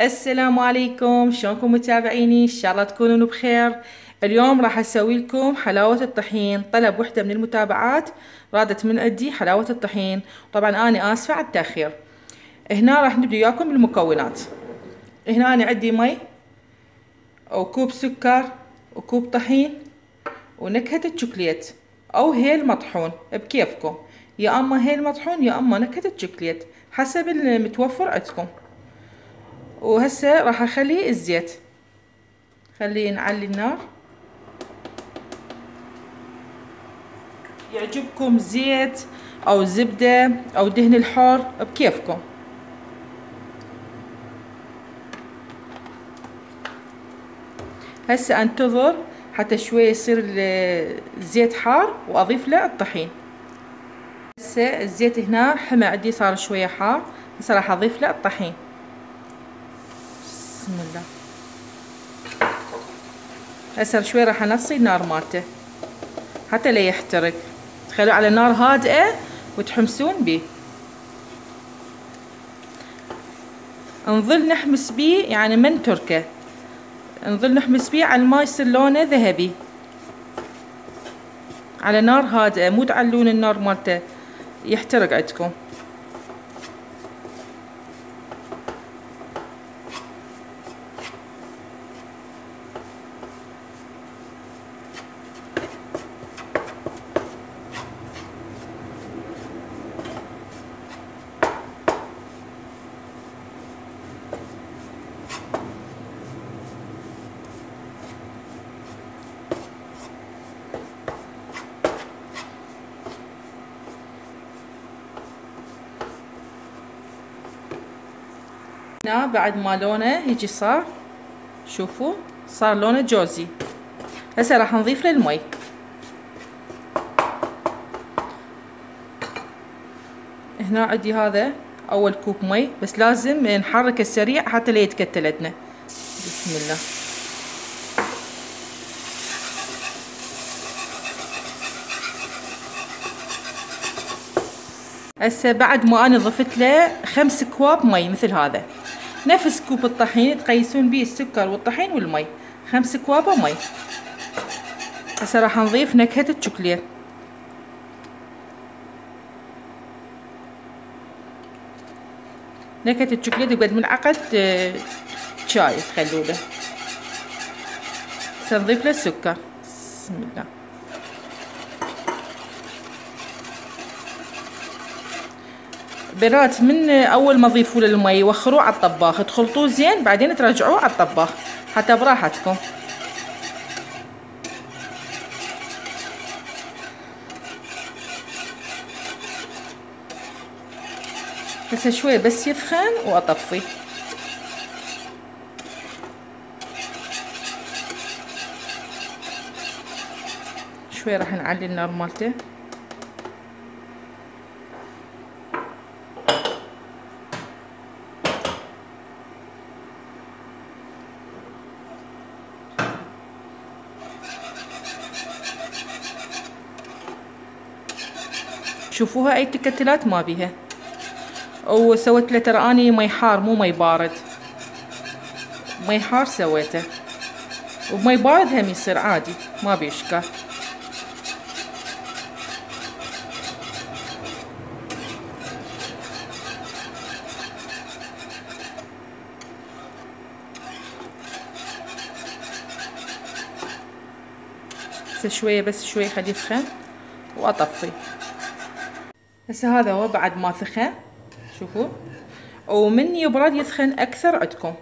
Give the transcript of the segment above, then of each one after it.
السلام عليكم، شلونكم متابعيني؟ ان شاء الله تكونون بخير. اليوم راح اسوي لكم حلاوة الطحين. طلب وحدة من المتابعات رادت من عندي حلاوة الطحين. طبعا انا اسفة على التأخير. هنا راح نبدأ وياكم بالمكونات. هنا انا عندي مي وكوب سكر وكوب طحين ونكهة الشوكليت او هيل مطحون بكيفكم، يا اما هيل مطحون يا اما نكهة الشوكليت حسب المتوفر عندكم. وهسه راح اخلي الزيت، خليه نعلي النار. يعجبكم زيت او زبدة او دهن الحار بكيفكم. هسه انتظر حتى شوي يصير الزيت حار واضيف له الطحين. هسه الزيت هنا حمى عندي، صار شوية حار. هسه راح اضيف له الطحين. بسم الله. هسه شوي راح انصي النار مالته حتى لا يحترق. تخلوه على نار هادئة وتحمسون بيه. نظل نحمس بيه يعني من تركه، نظل نحمس بيه على ما يصير لونه ذهبي على نار هادئة، مو تعلون النار مالته يحترق عندكم. هنا بعد ما لونه يجي صار، شوفوا صار لونه جوزي. هسه راح نضيف له المي. هنا عندي هذا اول كوب مي، بس لازم نحركه سريع حتى لا يتكتل عندنا. بسم الله. هسه بعد ما انا ضفت له 5 اكواب مي مثل هذا، نفس كوب الطحين تقيسون بيه السكر والطحين والمي، 5 اكواب مي. هسه راح نضيف نكهة الشوكليت. نكهة الشوكليت بقد ملعقة شاي تخلوله. هسه نضيف له السكر. بسم الله. برات من اول ما تضيفوا له المي وخروه على الطباخ، تخلطوه زين بعدين ترجعوه على الطباخ حتى براحتكم. هسه شوي بس يسخن واطفي. شوي راح نعلي النار مالته. شوفوها اي تكتلات ما بيها. وسويت له ترى اني مي حار مو مي بارد، مي حار سويته، ومي بارد هم يصير عادي ما بيه اشكال. هسه شوية بس شوية خليه يسخن واطفي. هسه هذا هو بعد ما سخن، شوفوا، ومن يبرد يسخن اكثر عندكم.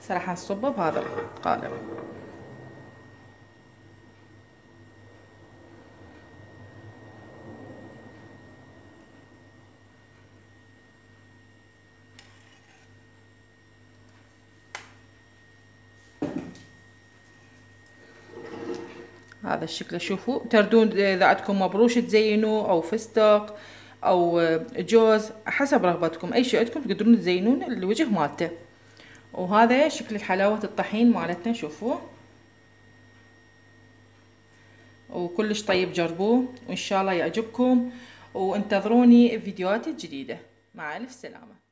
هسه راح نصبه بهذا القالب. هذا الشكل. شوفوا تردون اذا عندكم مبروش تزينوه او فستق او جوز حسب رغبتكم، اي شيء عندكم تقدرون تزينون الوجه مالته. وهذا شكل حلاوة الطحين مالتنا. شوفوا وكلش طيب، جربوه وان شاء الله يعجبكم، وانتظروني فيديوهات جديدة. مع الف سلامة.